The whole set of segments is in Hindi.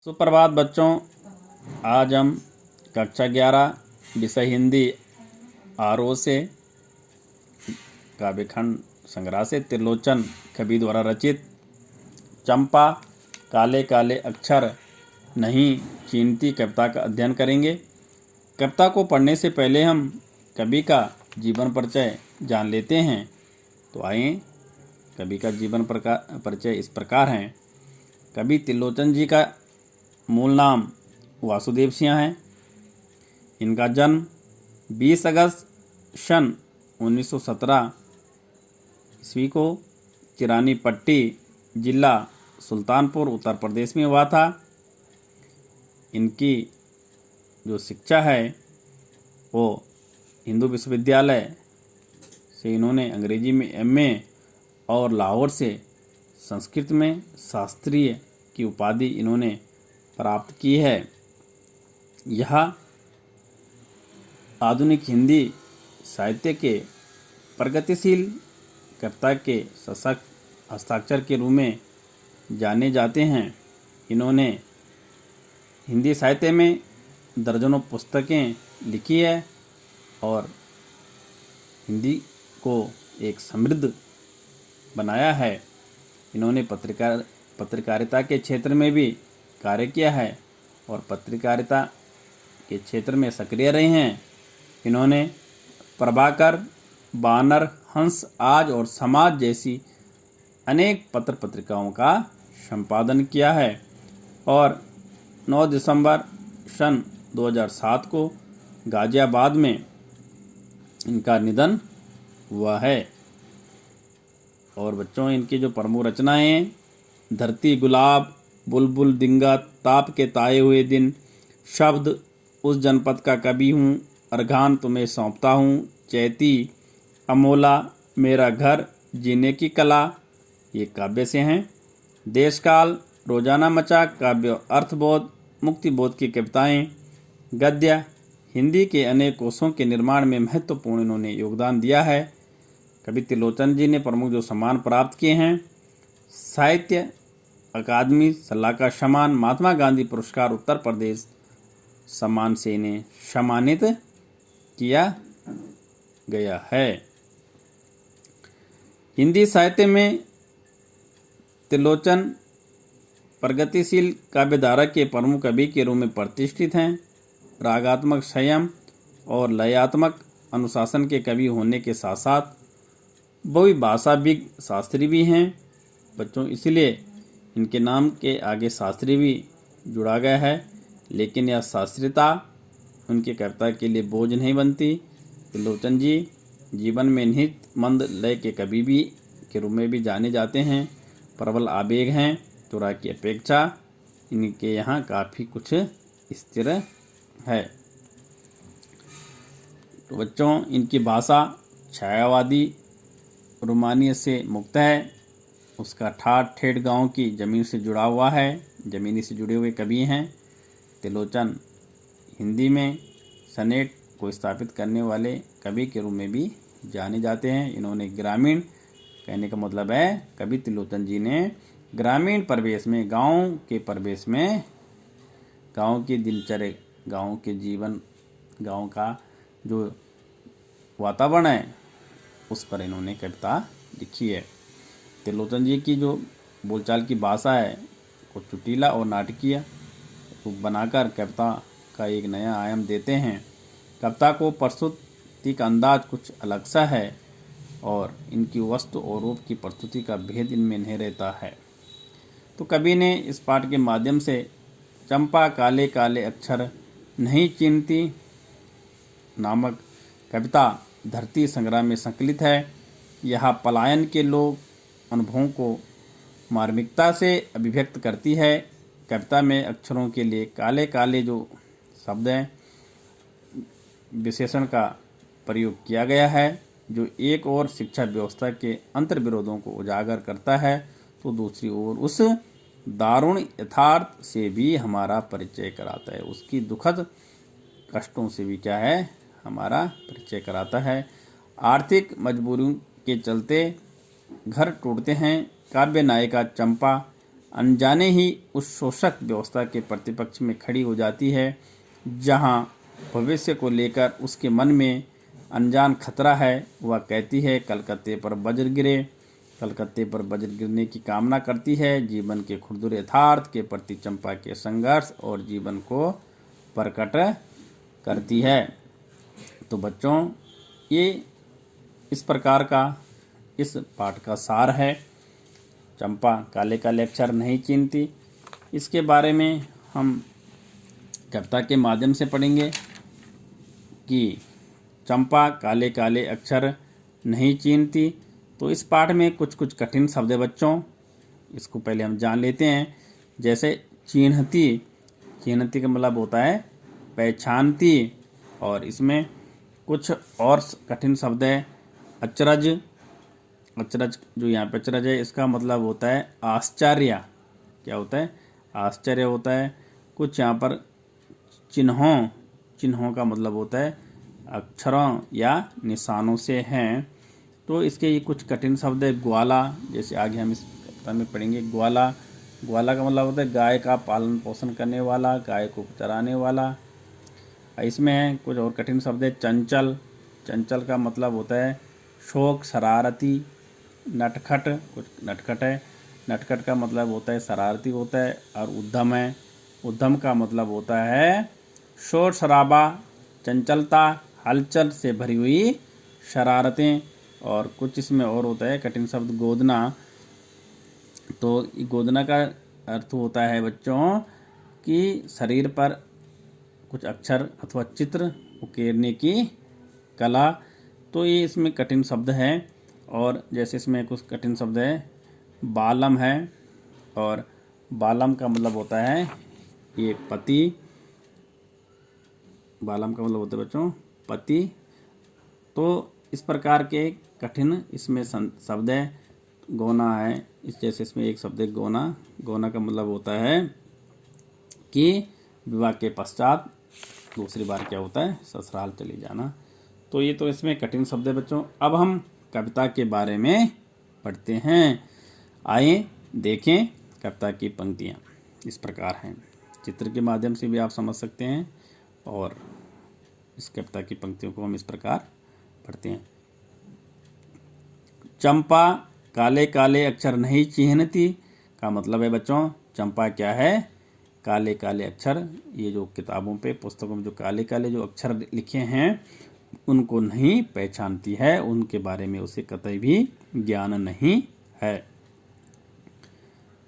सुप्रभात बच्चों। आज हम कक्षा 11 विषय हिंदी आरओ से काव्यखंड संग्रह से त्रिलोचन कवि द्वारा रचित चंपा काले काले अक्षर नहीं चीनती कविता का अध्ययन करेंगे। कविता को पढ़ने से पहले हम कवि का जीवन परिचय जान लेते हैं। तो आइए, कवि का जीवन परिचय इस प्रकार है। कवि त्रिलोचन जी का मूल नाम वासुदेव सिंह है। इनका जन्म 20 अगस्त सन 1917 ईस्वी को चिरानी पट्टी जिला सुल्तानपुर उत्तर प्रदेश में हुआ था। इनकी जो शिक्षा है वो हिंदू विश्वविद्यालय से इन्होंने अंग्रेजी में एमए और लाहौर से संस्कृत में शास्त्रीय की उपाधि इन्होंने प्राप्त की है। यह आधुनिक हिंदी साहित्य के प्रगतिशील कविता के सशक्त हस्ताक्षर के रूप में जाने जाते हैं। इन्होंने हिंदी साहित्य में दर्जनों पुस्तकें लिखी है और हिंदी को एक समृद्ध बनाया है। इन्होंने पत्रकारिता के क्षेत्र में भी कार्य किया है और पत्रकारिता के क्षेत्र में सक्रिय रहे हैं। इन्होंने प्रभाकर, बानर, हंस, आज और समाज जैसी अनेक पत्र पत्रिकाओं का संपादन किया है और 9 दिसंबर सन 2007 को गाजियाबाद में इनका निधन हुआ है। और बच्चों, इनकी जो प्रमुख रचनाएं हैं, धरती गुलाब, बुलबुल दिंगा, ताप के ताए हुए दिन, शब्द, उस जनपद का कवि हूँ, अर्घान तुम्हें सौंपता हूँ, चैती, अमोला, मेरा घर, जीने की कला, ये काव्य से हैं। देशकाल, रोजाना मचा, काव्य अर्थबोध, मुक्तिबोध की कविताएं, गद्य, हिंदी के अनेक कोशों के निर्माण में महत्वपूर्ण इन्होंने योगदान दिया है। कवि त्रिलोचन जी ने प्रमुख जो सम्मान प्राप्त किए हैं, साहित्य अकादमी सलाहकार सम्मान, महात्मा गांधी पुरस्कार, उत्तर प्रदेश सम्मान से इन्हें सम्मानित किया गया है। हिंदी साहित्य में त्रिलोचन प्रगतिशील काव्यधारा के प्रमुख कवि के रूप में प्रतिष्ठित हैं। रागात्मक संयम और लयात्मक अनुशासन के कवि होने के साथ साथ बहुभाषाविद शास्त्री भी हैं। बच्चों, इसलिए इनके नाम के आगे शास्त्री भी जुड़ा गया है, लेकिन यह शास्त्रीयता उनकी कविता के लिए बोझ नहीं बनती। त्रिलोचन जी जीवन में निहित मंद लय के कवि भी के रूप में भी जाने जाते हैं। प्रबल आवेग हैं, तुरा की अपेक्षा इनके यहाँ काफ़ी कुछ स्थिर है। तो बच्चों, इनकी भाषा छायावादी रोमानियत से मुक्त है। उसका ठाठ ठेठ गांव की ज़मीन से जुड़ा हुआ है, ज़मीनी से जुड़े हुए कवि हैं। त्रिलोचन हिंदी में सनेट को स्थापित करने वाले कवि के रूप में भी जाने जाते हैं। इन्होंने ग्रामीण, कहने का मतलब है कवि त्रिलोचन जी ने ग्रामीण परिवेश में, गांव के परिवेश में, गांव की दिनचर्या, गांव के जीवन, गांव का जो वातावरण है उस पर इन्होंने कविता लिखी है। त्रिलोचन जी की जो बोलचाल की भाषा है वो चुटीला और नाटकीय रूप बनाकर कविता का एक नया आयाम देते हैं। कविता को प्रस्तुति का अंदाज कुछ अलग सा है और इनकी वस्तु और रूप की प्रस्तुति का भेद इनमें नहीं रहता है। तो कवि ने इस पाठ के माध्यम से चंपा काले काले अक्षर नहीं चीनती नामक कविता धरती संग्रह में संकलित है। यह पलायन के लोक अनुभवों को मार्मिकता से अभिव्यक्त करती है। कविता में अक्षरों के लिए काले काले जो शब्द हैं, विशेषण का प्रयोग किया गया है, जो एक ओर शिक्षा व्यवस्था के अंतर्विरोधों को उजागर करता है तो दूसरी ओर उस दारुण यथार्थ से भी हमारा परिचय कराता है, उसकी दुखद कष्टों से भी क्या है, हमारा परिचय कराता है। आर्थिक मजबूरियों के चलते घर टूटते हैं। काव्य नायिका चंपा अनजाने ही उस शोषक व्यवस्था के प्रतिपक्ष में खड़ी हो जाती है, जहां भविष्य को लेकर उसके मन में अनजान खतरा है। वह कहती है, कलकत्ते पर वज्र गिरे। कलकत्ते पर वज्र गिरने की कामना करती है। जीवन के खुरदुर यथार्थ के प्रति चंपा के संघर्ष और जीवन को प्रकट करती है। तो बच्चों, ये इस प्रकार का इस पाठ का सार है। चंपा काले काले अक्षर नहीं चीनती, इसके बारे में हम कविता के माध्यम से पढ़ेंगे कि चंपा काले काले अक्षर नहीं चीनती। तो इस पाठ में कुछ कुछ कठिन शब्द है बच्चों, इसको पहले हम जान लेते हैं। जैसे चिन्हती, चिन्हती का मतलब होता है पहचानती, और इसमें कुछ और कठिन शब्द है। अचरज, अचरज जो यहाँ पे अचरज है, इसका मतलब होता है आश्चर्य। क्या होता है? आश्चर्य होता है। कुछ यहाँ पर चिन्हों, चिन्हों का मतलब होता है अक्षरों या निशानों से हैं। तो इसके ये कुछ कठिन शब्द है। ग्वाला, जैसे आगे हम इस कविता में पढ़ेंगे। ग्वाला, ग्वाला का मतलब होता है गाय का पालन पोषण करने वाला, गाय को चराने वाला। इसमें है कुछ और कठिन शब्द है। चंचल, चंचल का मतलब होता है शोक, शरारती। नटखट, कुछ नटखट है, नटखट का मतलब होता है शरारती होता है। और उद्यम है, उद्यम का मतलब होता है शोर शराबा, चंचलता, हलचल से भरी हुई शरारतें। और कुछ इसमें और होता है कठिन शब्द गोदना। तो गोदना का अर्थ होता है बच्चों कि शरीर पर कुछ अक्षर अथवा चित्र उकेरने की कला। तो ये इसमें कठिन शब्द है। और जैसे इसमें कुछ कठिन शब्द है। बालम है, और बालम का मतलब होता है ये पति। बालम का मतलब होता है बच्चों पति। तो इस प्रकार के कठिन इसमें शब्द है। गोना है, इस जैसे इसमें एक शब्द है गोना। गोना का मतलब होता है कि विवाह के पश्चात दूसरी बार क्या होता है, ससुराल चले जाना। तो ये तो इसमें कठिन शब्द है बच्चों। अब हम कविता के बारे में पढ़ते हैं। आइए देखें कविता की पंक्तियाँ इस प्रकार हैं। चित्र के माध्यम से भी आप समझ सकते हैं, और इस कविता की पंक्तियों को हम इस प्रकार पढ़ते हैं। चंपा काले काले अक्षर नहीं चिन्हती का मतलब है बच्चों, चंपा क्या है? काले काले अक्षर। ये जो किताबों पे, पुस्तकों में जो काले काले जो अक्षर लिखे हैं उनको नहीं पहचानती है, उनके बारे में उसे कतई भी ज्ञान नहीं है।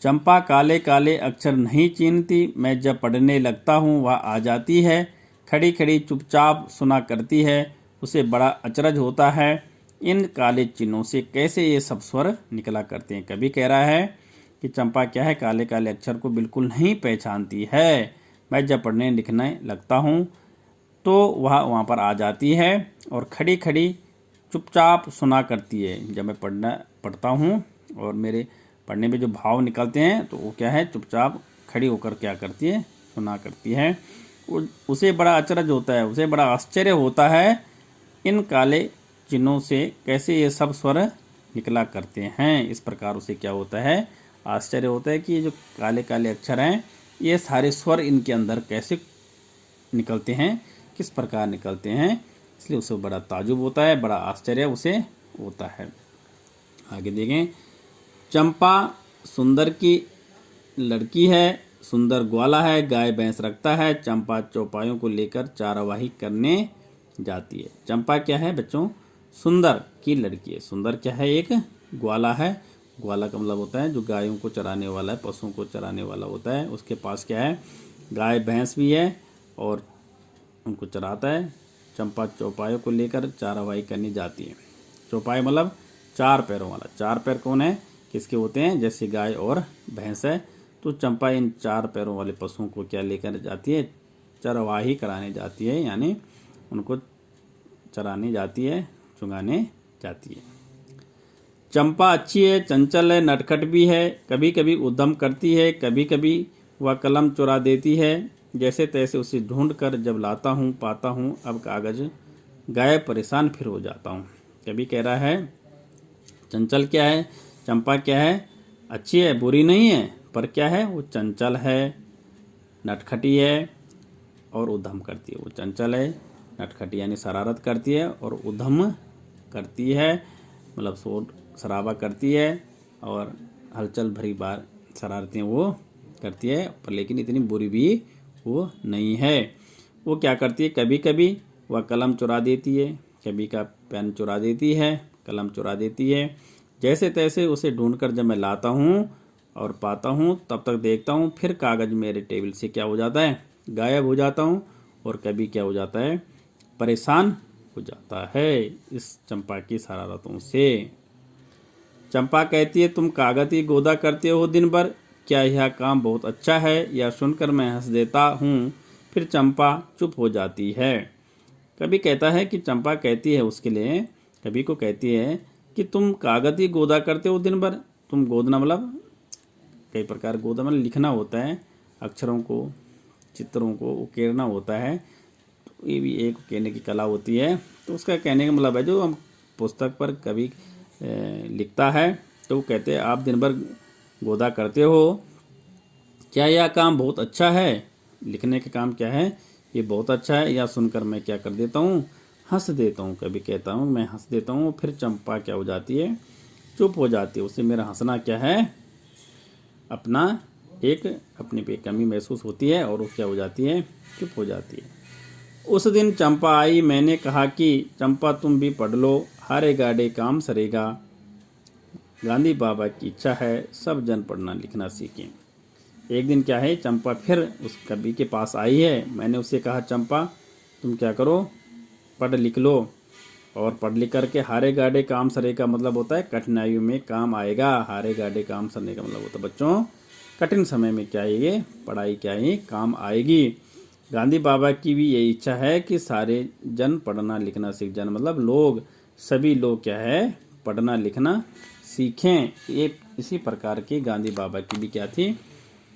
चंपा काले काले अक्षर नहीं चीनती, मैं जब पढ़ने लगता हूँ वह आ जाती है। खड़ी खड़ी चुपचाप सुना करती है, उसे बड़ा अचरज होता है इन काले चिन्हों से कैसे ये सब स्वर निकला करते हैं। कवि कह रहा है कि चंपा क्या है? काले काले अक्षर को बिल्कुल नहीं पहचानती है। मैं जब पढ़ने लिखने लगता हूँ तो वह वहाँ पर आ जाती है, और खड़ी खड़ी चुपचाप सुना करती है। जब मैं पढ़ता हूँ और मेरे पढ़ने में जो भाव निकलते हैं तो वो क्या है? चुपचाप खड़ी होकर क्या करती है? सुना करती है। उसे बड़ा अचरज होता है, उसे बड़ा आश्चर्य होता है इन काले चिन्हों से कैसे ये सब स्वर निकला करते हैं। इस प्रकार उसे क्या होता है? आश्चर्य होता है कि ये जो काले काले अक्षर हैं ये सारे स्वर इनके अंदर कैसे निकलते हैं, किस प्रकार निकलते हैं। इसलिए उसे बड़ा ताजुब होता है, बड़ा आश्चर्य उसे होता है। आगे देखें। चंपा सुंदर की लड़की है, सुंदर ग्वाला है, गाय भैंस रखता है। चंपा चौपायों को लेकर चारावाही करने जाती है। चंपा क्या है बच्चों? सुंदर की लड़की है। सुंदर क्या है? एक ग्वाला है। ग्वाला का मतलब होता है जो गायों को चराने वाला है, पशुओं को चराने वाला होता है। उसके पास क्या है? गाय भैंस भी है और उनको चराता है। चंपा चौपायों को लेकर चारावाही करने जाती है। चौपाई मतलब चार पैरों वाला। चार पैर कौन है? किसके होते हैं? जैसे गाय और भैंस है। तो चंपा इन चार पैरों वाले पशुओं को क्या लेकर जाती है? चरवाही कराने जाती है, यानी उनको चराने जाती है, चुगाने जाती है। चंपा अच्छी है, चंचल है, नटखट भी है। कभी कभी उद्यम करती है, कभी कभी वह कलम चुरा देती है। जैसे तैसे उसे ढूंढ कर जब लाता हूँ पाता हूँ अब कागज गायब, परेशान फिर हो जाता हूँ। कभी कह रहा है चंचल क्या है? चंपा क्या है? अच्छी है, बुरी नहीं है, पर क्या है, वो चंचल है, नटखटी है और उद्यम करती है। वो चंचल है, नटखटी यानी शरारत करती है, और उद्यम करती है मतलब शोर शराबा करती है और हलचल भरी बार शरारतें वो करती है, पर लेकिन इतनी बुरी भी वो नहीं है। वो क्या करती है, कभी कभी वह कलम चुरा देती है, कभी का पेन चुरा देती है, कलम चुरा देती है। जैसे तैसे उसे ढूंढकर जब मैं लाता हूँ और पाता हूँ तब तक देखता हूँ, फिर कागज़ मेरे टेबल से क्या हो जाता है, गायब हो जाता हूँ, और कभी क्या हो जाता है, परेशान हो जाता है इस चंपा की शरारतों से। चंपा कहती है, तुम कागज ही गोदा करते हो दिन भर, क्या यह काम बहुत अच्छा है? यह सुनकर मैं हंस देता हूँ, फिर चंपा चुप हो जाती है। कभी कहता है कि चंपा कहती है उसके लिए, कभी को कहती है कि तुम कागज ही गोदा करते हो दिन भर। तुम गोदना मतलब कई प्रकार, गोदा मतलब लिखना होता है, अक्षरों को, चित्रों को उकेरना होता है, तो ये भी एक कहने की कला होती है। तो उसका कहने का मतलब है जो हम पुस्तक पर कभी लिखता है, तो वो कहते हैं आप दिन भर गोदा करते हो, क्या यह काम बहुत अच्छा है? लिखने का काम क्या है, ये बहुत अच्छा है। या सुनकर मैं क्या कर देता हूँ, हंस देता हूँ। कभी कहता हूँ मैं हंस देता हूँ, फिर चंपा क्या हो जाती है, चुप हो जाती है। उससे मेरा हंसना क्या है, अपना एक अपने पे कमी महसूस होती है और वो क्या हो जाती है, चुप हो जाती है। उस दिन चंपा आई, मैंने कहा कि चंपा तुम भी पढ़ लो, हारे गाड़े काम सरेगा। गांधी बाबा की इच्छा है सब जन पढ़ना लिखना सीखें। एक दिन क्या है, चंपा फिर उस कवि के पास आई है। मैंने उससे कहा चंपा तुम क्या करो, पढ़ लिख लो, और पढ़ लिख करके हारे गाड़े काम सरे का मतलब होता है कठिनाइयों में काम आएगा। हारे गाड़े काम सरने का मतलब होता है बच्चों कठिन समय में क्या है, ये पढ़ाई क्या है, काम आएगी। गांधी बाबा की भी यही इच्छा है कि सारे जन पढ़ना लिखना सीख जाए, मतलब लोग, सभी लोग क्या है, पढ़ना लिखना सीखें। ये इसी प्रकार की गांधी बाबा की भी क्या थी,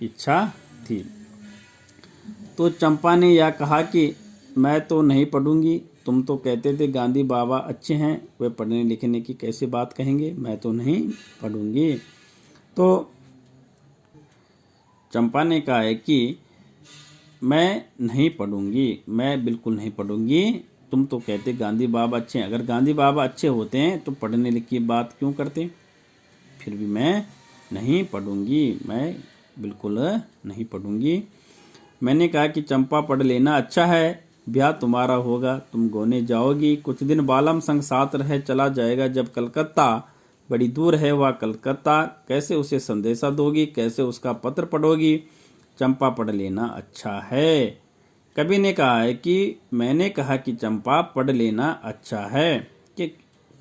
इच्छा थी। तो चंपा ने यह कहा कि मैं तो नहीं पढ़ूंगी, तुम तो कहते थे गांधी बाबा अच्छे हैं, वे पढ़ने लिखने की कैसे बात कहेंगे, मैं तो नहीं पढ़ूंगी। तो चंपा ने कहा है कि मैं नहीं पढ़ूंगी, मैं बिल्कुल नहीं पढ़ूंगी। तुम तो कहते गांधी बाबा अच्छे हैं, अगर गांधी बाबा अच्छे होते हैं तो पढ़ने लिखने की बात क्यों करते, फिर भी मैं नहीं पढ़ूंगी, मैं बिल्कुल नहीं पढ़ूंगी। मैंने कहा कि चंपा पढ़ लेना अच्छा है, ब्याह तुम्हारा होगा, तुम गोने जाओगी, कुछ दिन बालम संग साथ रह चला जाएगा। जब कलकत्ता, बड़ी दूर है वह कलकत्ता, कैसे उसे संदेशा दोगी, कैसे उसका पत्र पढ़ोगी। चंपा पढ़ लेना अच्छा है। कवि ने कहा है कि मैंने कहा कि चंपा पढ़ लेना अच्छा है, कि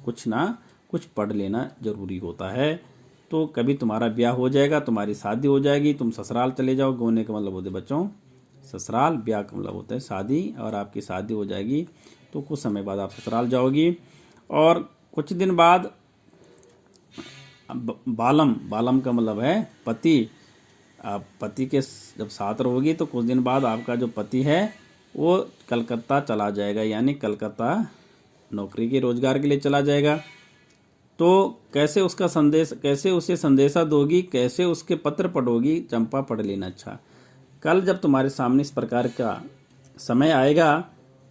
कुछ ना कुछ पढ़ लेना जरूरी होता है। तो कभी तुम्हारा ब्याह हो जाएगा, तुम्हारी शादी हो जाएगी, तुम ससुराल चले जाओ। गोने का मतलब होता है बच्चों ससुराल, ब्याह का मतलब होता है शादी, और आपकी शादी हो जाएगी तो कुछ समय बाद आप ससुराल जाओगी। और कुछ दिन बाद बालम, बालम का मतलब है पति, आप पति के जब साथ रहोगी तो कुछ दिन बाद आपका जो पति है वो कलकत्ता चला जाएगा, यानी कलकत्ता नौकरी के रोजगार के लिए चला जाएगा। तो कैसे उसका संदेश, कैसे उसे संदेशा दोगी, कैसे उसके पत्र पढ़ोगी। चंपा पढ़ लेना अच्छा। कल जब तुम्हारे सामने इस प्रकार का समय आएगा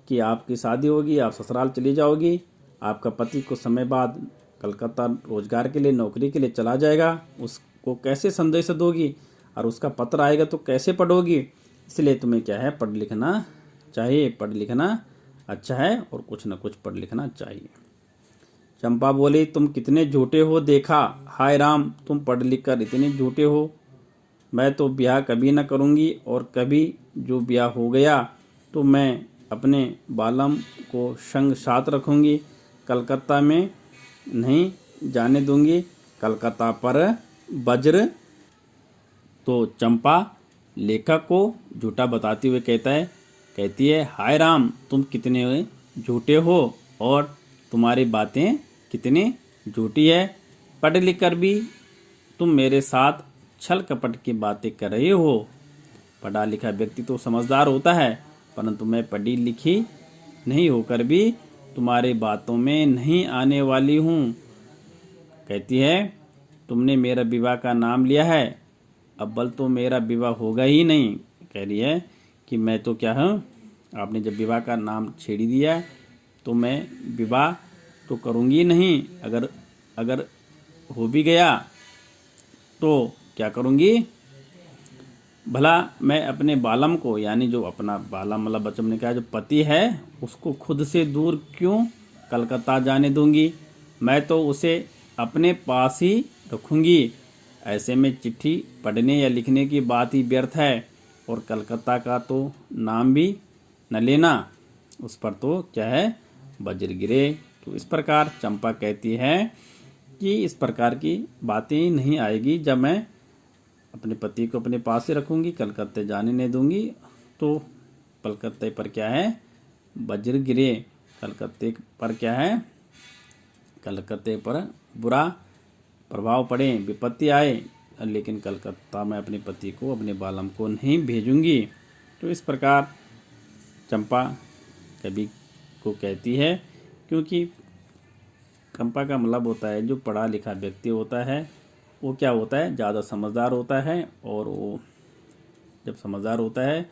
कि आपकी शादी होगी, आप ससुराल चली जाओगी, आपका पति कुछ समय बाद कलकत्ता रोजगार के लिए, नौकरी के लिए चला जाएगा, उसको कैसे संदेश दोगी, और उसका पत्र आएगा तो कैसे पढ़ोगी। इसलिए तुम्हें क्या है, पढ़ लिखना चाहिए, पढ़ लिखना अच्छा है, और कुछ न कुछ पढ़ लिखना चाहिए। चंपा बोली तुम कितने झूठे हो देखा, हाय राम तुम पढ़ लिख कर इतने झूठे हो। मैं तो ब्याह कभी न करूँगी, और कभी जो ब्याह हो गया तो मैं अपने बालम को संग साथ रखूँगी, कलकत्ता में नहीं जाने दूंगी, कलकत्ता पर वज्र। तो चंपा लेखक को झूठा बताते हुए कहती है हाय राम तुम कितने झूठे हो, और तुम्हारी बातें कितनी झूठी है। पढ़ लिख कर भी तुम मेरे साथ छल कपट की बातें कर रहे हो। पढ़ा लिखा व्यक्ति तो समझदार होता है, परंतु मैं पढ़ी लिखी नहीं होकर भी तुम्हारी बातों में नहीं आने वाली हूँ। कहती है तुमने मेरा विवाह का नाम लिया है, अव्वल तो मेरा विवाह होगा ही नहीं। कह रही है कि मैं तो क्या हूँ, आपने जब विवाह का नाम छेड़ ही दिया तो मैं विवाह तो करूँगी नहीं। अगर हो भी गया तो क्या करूँगी, भला मैं अपने बालम को, यानी जो अपना बालम मतलब बच्चों ने कहा जो पति है, उसको खुद से दूर क्यों कलकत्ता जाने दूंगी। मैं तो उसे अपने पास ही रखूंगी। ऐसे में चिट्ठी पढ़ने या लिखने की बात ही व्यर्थ है, और कलकत्ता का तो नाम भी न लेना, उस पर तो क्या है वज्र गिरे। तो इस प्रकार चंपा कहती है कि इस प्रकार की बातें नहीं आएगी। जब मैं अपने पति को अपने पास ही रखूंगी, कलकत्ते जाने नहीं दूंगी, तो कलकत्ते पर क्या है वज्र गिरे। कलकत्ते पर क्या है, कलकत्ते पर बुरा प्रभाव पड़े, विपत्ति आए, लेकिन कलकत्ता में अपने पति को, अपने बालम को नहीं भेजूंगी। तो इस प्रकार चंपा कवि को कहती है, क्योंकि चंपा का मतलब होता है जो पढ़ा लिखा व्यक्ति होता है वो क्या होता है, ज़्यादा समझदार होता है, और वो जब समझदार होता है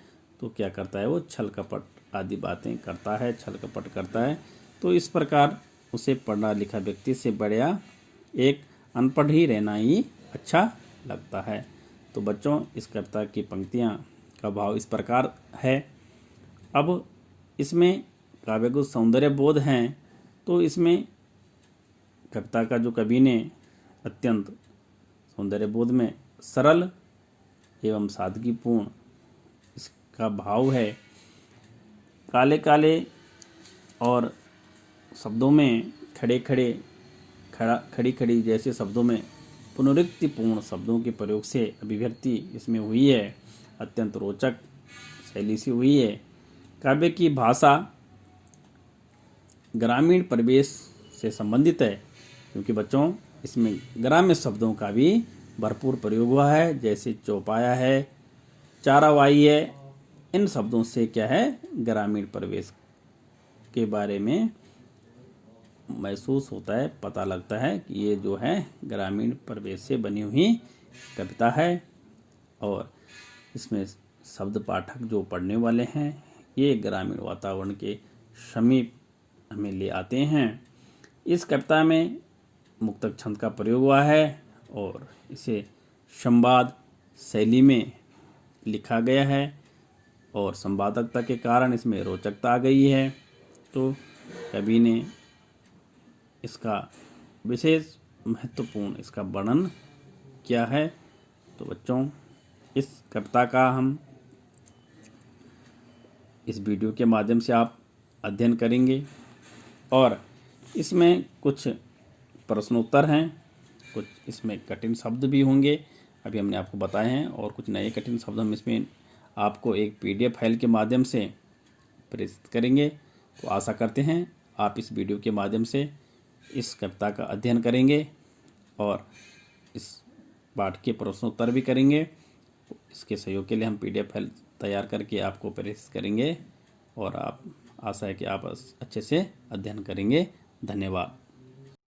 तो क्या करता है, वो छल कपट आदि बातें करता है, छल कपट करता है। तो इस प्रकार उसे पढ़ा लिखा व्यक्ति से बढ़िया एक अनपढ़ ही रहना ही अच्छा लगता है। तो बच्चों, इस कविता की पंक्तियाँ का भाव इस प्रकार है। अब इसमें काव्य को सौंदर्य बोध हैं, तो इसमें कविता का जो कवि ने अत्यंत सौंदर्य बोध में सरल एवं सादगीपूर्ण इसका भाव है। काले काले और शब्दों में खड़े खड़े, खड़ी खड़ी जैसे शब्दों में पुनरुक्तिपूर्ण शब्दों के प्रयोग से अभिव्यक्ति इसमें हुई है। अत्यंत रोचक शैली से हुई है। काव्य की भाषा ग्रामीण परिवेश से संबंधित है, क्योंकि बच्चों इसमें ग्राम्य शब्दों का भी भरपूर प्रयोग हुआ है, जैसे चौपाया है, चारावाई है। इन शब्दों से क्या है, ग्रामीण परिवेश के बारे में महसूस होता है, पता लगता है कि ये जो है ग्रामीण परिवेश से बनी हुई कविता है। और इसमें शब्द पाठक जो पढ़ने वाले हैं ये ग्रामीण वातावरण के समीप हमें ले आते हैं। इस कविता में मुक्तक छंद का प्रयोग हुआ है और इसे संवाद शैली में लिखा गया है, और संवादकता के कारण इसमें रोचकता आ गई है। तो कवि ने इसका विशेष महत्वपूर्ण इसका वर्णन किया है। तो बच्चों, इस कविता का हम इस वीडियो के माध्यम से आप अध्ययन करेंगे, और इसमें कुछ प्रश्नोत्तर हैं, कुछ इसमें कठिन शब्द भी होंगे, अभी हमने आपको बताए हैं, और कुछ नए कठिन शब्द हम इसमें आपको एक PDF फाइल के माध्यम से प्रेषित करेंगे। तो आशा करते हैं आप इस वीडियो के माध्यम से इस कविता का अध्ययन करेंगे और इस पाठ के प्रश्नोत्तर भी करेंगे। इसके सहयोग के लिए हम PDF फाइल तैयार करके आपको प्रेषित करेंगे, और आप आशा है कि आप अच्छे से अध्ययन करेंगे। धन्यवाद।